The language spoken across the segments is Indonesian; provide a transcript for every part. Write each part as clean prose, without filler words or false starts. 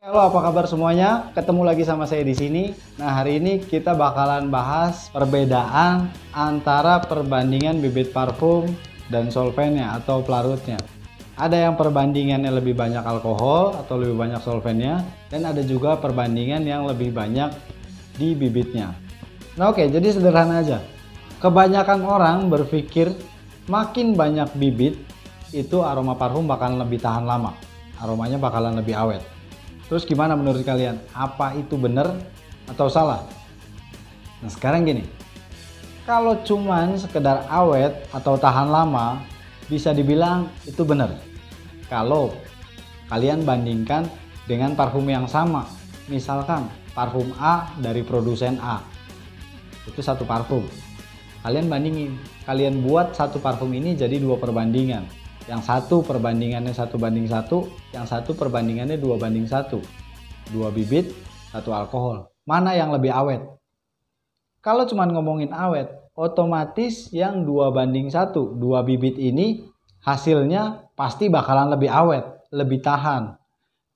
Halo, apa kabar semuanya? Ketemu lagi sama saya di sini. Nah, hari ini kita bakalan bahas perbedaan antara perbandingan bibit parfum dan solvennya atau pelarutnya. Ada yang perbandingannya lebih banyak alkohol atau lebih banyak solvennya, dan ada juga perbandingan yang lebih banyak di bibitnya. Nah, oke, jadi sederhana aja. Kebanyakan orang berpikir makin banyak bibit itu aroma parfum bakalan lebih tahan lama. Aromanya bakalan lebih awet. Terus gimana menurut kalian? Apa itu benar atau salah? Nah, sekarang gini. Kalau cuman sekedar awet atau tahan lama, bisa dibilang itu benar. Kalau kalian bandingkan dengan parfum yang sama. Misalkan parfum A dari produsen A. Itu satu parfum. Kalian bandingin. Kalian buat satu parfum ini jadi dua perbandingan. Yang satu perbandingannya 1:1, yang satu perbandingannya 2:1. 2 bibit, 1 alkohol. Mana yang lebih awet? Kalau cuma ngomongin awet, otomatis yang 2:1, 2 bibit ini hasilnya pasti bakalan lebih awet, lebih tahan.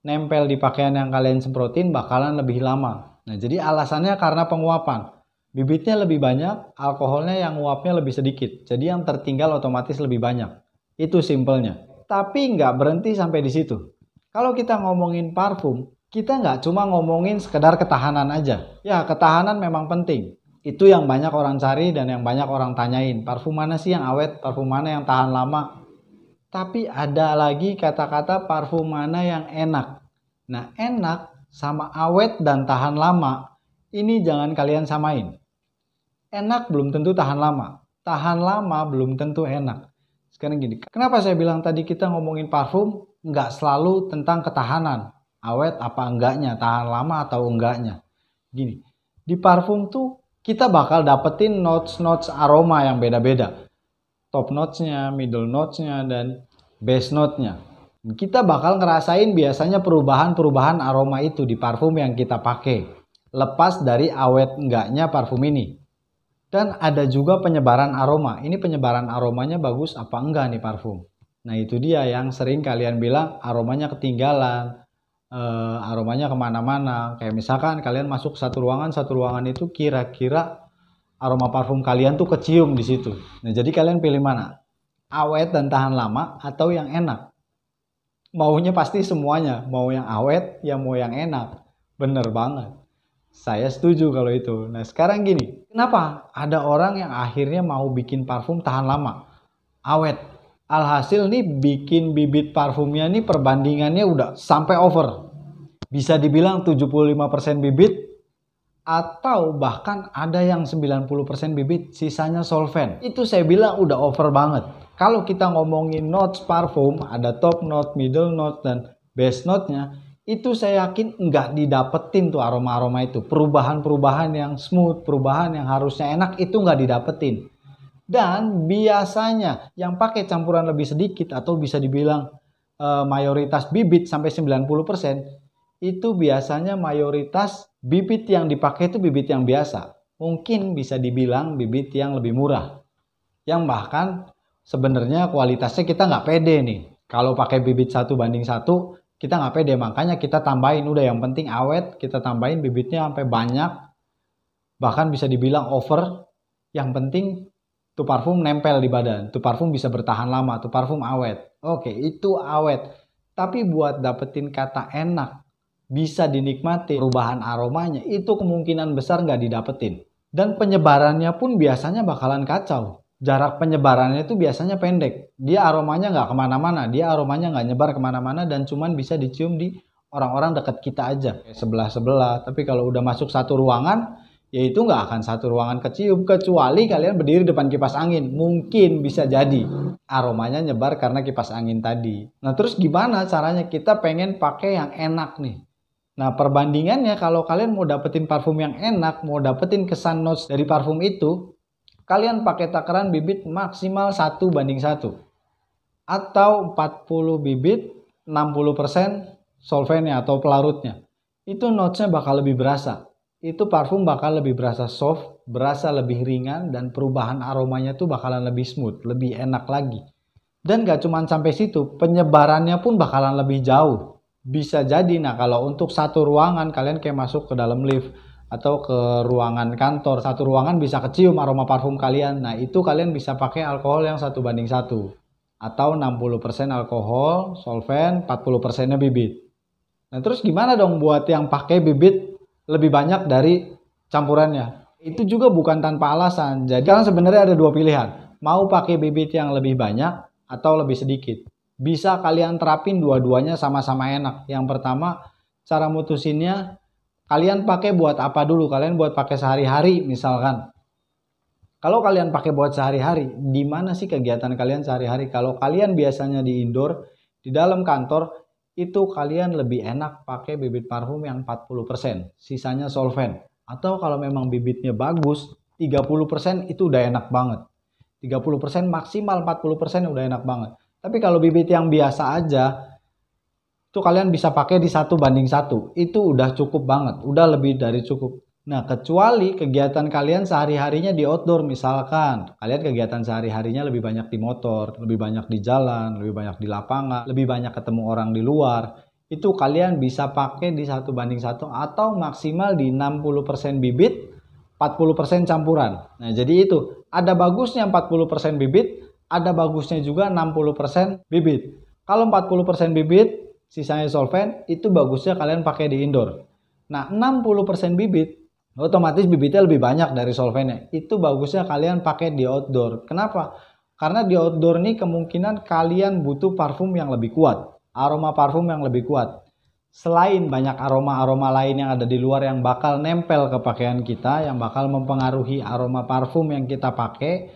Nempel di pakaian yang kalian semprotin bakalan lebih lama. Nah, jadi alasannya karena penguapan. Bibitnya lebih banyak, alkoholnya yang nguapnya lebih sedikit. Jadi yang tertinggal otomatis lebih banyak. Itu simpelnya. Tapi nggak berhenti sampai di situ. Kalau kita ngomongin parfum, kita nggak cuma ngomongin sekedar ketahanan aja. Ya, ketahanan memang penting. Itu yang banyak orang cari dan yang banyak orang tanyain. Parfum mana sih yang awet? Parfum mana yang tahan lama? Tapi ada lagi kata-kata parfum mana yang enak. Nah, enak sama awet dan tahan lama, ini jangan kalian samain. Enak belum tentu tahan lama. Tahan lama belum tentu enak. Sekarang gini, kenapa saya bilang tadi kita ngomongin parfum nggak selalu tentang ketahanan, awet apa enggaknya, tahan lama atau enggaknya. Gini, di parfum tuh kita bakal dapetin notes aroma yang beda-beda. Top notes-nya, middle notes-nya, dan base note-nya. Kita bakal ngerasain biasanya perubahan-perubahan aroma itu di parfum yang kita pakai. Lepas dari awet enggaknya parfum ini. Dan ada juga penyebaran aroma. Ini penyebaran aromanya bagus apa enggak nih parfum. Nah, itu dia yang sering kalian bilang aromanya ketinggalan, aromanya kemana-mana. Kayak misalkan kalian masuk satu ruangan itu kira-kira aroma parfum kalian tuh kecium di situ. Nah, jadi kalian pilih mana? Awet dan tahan lama atau yang enak? Maunya pasti semuanya. Mau yang awet, ya mau yang enak. Bener banget. Saya setuju kalau itu. Nah, sekarang gini, kenapa ada orang yang akhirnya mau bikin parfum tahan lama, awet? Alhasil nih bikin bibit parfumnya nih perbandingannya udah sampai over. Bisa dibilang 75% bibit atau bahkan ada yang 90% bibit, sisanya solvent. Itu saya bilang udah over banget. Kalau kita ngomongin notes parfum, ada top note, middle note, dan base note-nya, itu saya yakin nggak didapetin tuh aroma-aroma itu. Perubahan-perubahan yang smooth, perubahan yang harusnya enak itu nggak didapetin. Dan biasanya yang pakai campuran lebih sedikit atau bisa dibilang mayoritas bibit sampai 90%, itu biasanya mayoritas bibit yang dipakai itu bibit yang biasa. Mungkin bisa dibilang bibit yang lebih murah. Yang bahkan sebenarnya kualitasnya kita nggak pede nih. Kalau pakai bibit 1:1, kita nggak pede, makanya kita tambahin udah yang penting awet, kita tambahin bibitnya sampai banyak, bahkan bisa dibilang over. Yang penting tuh parfum nempel di badan, tuh parfum bisa bertahan lama, tuh parfum awet. Oke, itu awet. Tapi buat dapetin kata enak, bisa dinikmati perubahan aromanya, itu kemungkinan besar nggak didapetin. Dan penyebarannya pun biasanya bakalan kacau. Jarak penyebarannya itu biasanya pendek. Dia aromanya nggak kemana-mana. Dia aromanya nggak nyebar kemana-mana dan cuman bisa dicium di orang-orang dekat kita aja. Sebelah-sebelah. Tapi kalau udah masuk satu ruangan, ya itu nggak akan satu ruangan kecium. Kecuali kalian berdiri depan kipas angin. Mungkin bisa jadi aromanya nyebar karena kipas angin tadi. Nah, terus gimana caranya kita pengen pakai yang enak nih? Nah, perbandingannya kalau kalian mau dapetin parfum yang enak, mau dapetin kesan notes dari parfum itu, kalian pakai takaran bibit maksimal 1:1. Atau 40 bibit, 60% solvennya atau pelarutnya. Itu notesnya bakal lebih berasa. Itu parfum bakal lebih berasa soft, berasa lebih ringan, dan perubahan aromanya tuh bakalan lebih smooth, lebih enak lagi. Dan gak cuma sampai situ, penyebarannya pun bakalan lebih jauh. Bisa jadi, nah kalau untuk satu ruangan kalian kayak masuk ke dalam lift atau ke ruangan kantor, satu ruangan bisa kecium aroma parfum kalian. Nah itu kalian bisa pakai alkohol yang 1:1 atau 60% alkohol, solvent, 40%-nya bibit. Nah terus gimana dong buat yang pakai bibit lebih banyak dari campurannya? Itu juga bukan tanpa alasan. Jadi kan sebenarnya ada dua pilihan, mau pakai bibit yang lebih banyak atau lebih sedikit. Bisa kalian terapin dua-duanya sama-sama enak. Yang pertama, cara mutusinnya kalian pakai buat apa dulu? Kalian buat pakai sehari-hari misalkan. Kalau kalian pakai buat sehari-hari, di mana sih kegiatan kalian sehari-hari? Kalau kalian biasanya di indoor, di dalam kantor, itu kalian lebih enak pakai bibit parfum yang 40%, sisanya solvent. Atau kalau memang bibitnya bagus, 30% itu udah enak banget. 30% maksimal 40% udah enak banget. Tapi kalau bibit yang biasa aja, itu kalian bisa pakai di 1:1. Itu udah cukup banget, udah lebih dari cukup. Nah, kecuali kegiatan kalian sehari-harinya di outdoor, misalkan kalian kegiatan sehari-harinya lebih banyak di motor, lebih banyak di jalan, lebih banyak di lapangan, lebih banyak ketemu orang di luar, itu kalian bisa pakai di 1:1 atau maksimal di 60% bibit, 40% campuran. Nah, jadi itu ada bagusnya 40% bibit, ada bagusnya juga 60% bibit. Kalau 40% bibit, sisanya solvent, itu bagusnya kalian pakai di indoor. Nah, 60% bibit, otomatis bibitnya lebih banyak dari solventnya. Itu bagusnya kalian pakai di outdoor. Kenapa? Karena di outdoor nih kemungkinan kalian butuh parfum yang lebih kuat, aroma parfum yang lebih kuat. Selain banyak aroma-aroma lain yang ada di luar yang bakal nempel ke pakaian kita, yang bakal mempengaruhi aroma parfum yang kita pakai,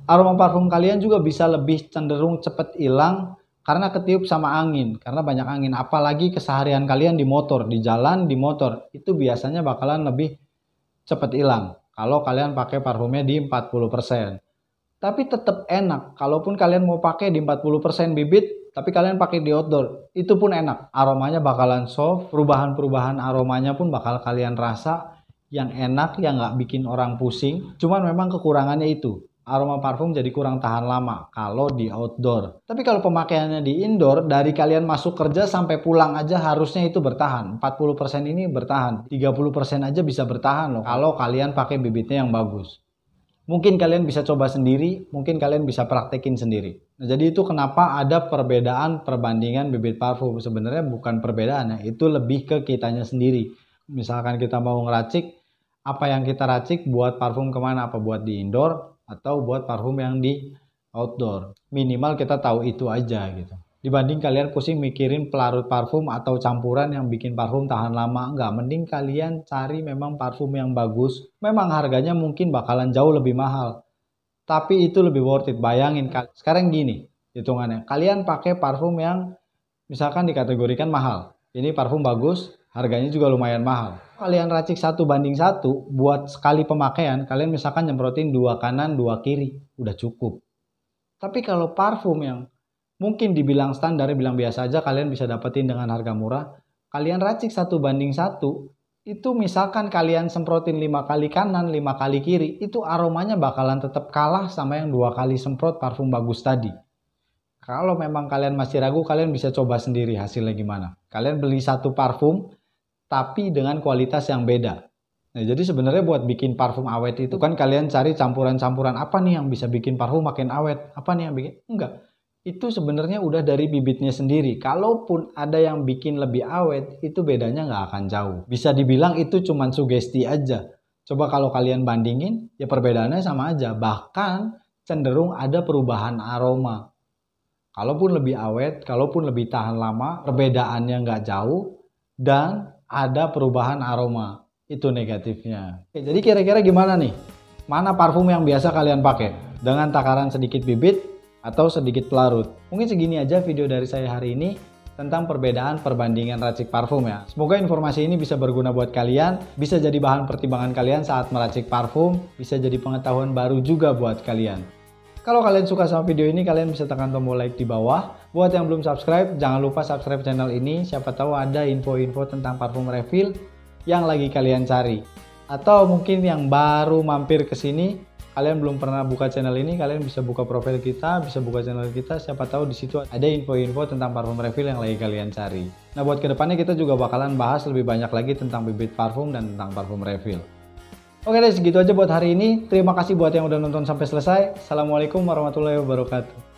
aroma parfum kalian juga bisa lebih cenderung cepet hilang karena ketiup sama angin, karena banyak angin. Apalagi keseharian kalian di motor, di jalan, di motor, itu biasanya bakalan lebih cepet hilang kalau kalian pakai parfumnya di 40%. Tapi tetap enak, kalaupun kalian mau pakai di 40% bibit, tapi kalian pakai di outdoor, itu pun enak. Aromanya bakalan soft, perubahan-perubahan aromanya pun bakal kalian rasa yang enak, yang nggak bikin orang pusing. Cuman memang kekurangannya itu, aroma parfum jadi kurang tahan lama kalau di outdoor. Tapi kalau pemakaiannya di indoor, dari kalian masuk kerja sampai pulang aja harusnya itu bertahan. 40% ini bertahan, 30% aja bisa bertahan loh kalau kalian pakai bibitnya yang bagus. Mungkin kalian bisa coba sendiri, mungkin kalian bisa praktekin sendiri. Nah, jadi itu kenapa ada perbedaan perbandingan bibit parfum. Sebenarnya bukan perbedaan ya, itu lebih ke kitanya sendiri. Misalkan kita mau ngeracik, apa yang kita racik buat parfum kemana? Apa buat di indoor atau buat parfum yang di outdoor? Minimal kita tahu itu aja gitu. Dibanding kalian pusing mikirin pelarut parfum atau campuran yang bikin parfum tahan lama, enggak, mending kalian cari memang parfum yang bagus. Memang harganya mungkin bakalan jauh lebih mahal, tapi itu lebih worth it. Bayangin sekarang gini hitungannya, kalian pakai parfum yang misalkan dikategorikan mahal, ini parfum bagus, harganya juga lumayan mahal. Kalian racik 1:1 buat sekali pemakaian, kalian misalkan nyemprotin 2 kanan 2 kiri, udah cukup. Tapi kalau parfum yang mungkin dibilang standar, bilang biasa aja, kalian bisa dapetin dengan harga murah, kalian racik 1:1, itu misalkan kalian semprotin 5 kali kanan 5 kali kiri, itu aromanya bakalan tetap kalah sama yang 2 kali semprot parfum bagus tadi. Kalau memang kalian masih ragu, kalian bisa coba sendiri hasilnya gimana. Kalian beli satu parfum tapi dengan kualitas yang beda. Nah, jadi sebenarnya buat bikin parfum awet itu kan kalian cari campuran-campuran apa nih yang bisa bikin parfum makin awet, apa nih yang bikin, enggak. Itu sebenarnya udah dari bibitnya sendiri. Kalaupun ada yang bikin lebih awet, itu bedanya nggak akan jauh. Bisa dibilang itu cuma sugesti aja. Coba kalau kalian bandingin, ya perbedaannya sama aja. Bahkan cenderung ada perubahan aroma. Kalaupun lebih awet, kalaupun lebih tahan lama, perbedaannya nggak jauh, dan ada perubahan aroma. Itu negatifnya. Oke, jadi kira-kira gimana nih? Mana parfum yang biasa kalian pakai? Dengan takaran sedikit bibit atau sedikit pelarut. Mungkin segini aja video dari saya hari ini tentang perbedaan perbandingan racik parfum ya. Semoga informasi ini bisa berguna buat kalian, bisa jadi bahan pertimbangan kalian saat meracik parfum, bisa jadi pengetahuan baru juga buat kalian. Kalau kalian suka sama video ini, kalian bisa tekan tombol like di bawah. Buat yang belum subscribe, jangan lupa subscribe channel ini, siapa tahu ada info-info tentang parfum refill yang lagi kalian cari. Atau mungkin yang baru mampir ke sini, kalian belum pernah buka channel ini, kalian bisa buka profil kita, bisa buka channel kita, siapa tahu di situ ada info-info tentang parfum refill yang lagi kalian cari. Nah, buat kedepannya kita juga bakalan bahas lebih banyak lagi tentang bibit parfum dan tentang parfum refill. Oke deh, segitu aja buat hari ini. Terima kasih buat yang udah nonton sampai selesai. Assalamualaikum warahmatullahi wabarakatuh.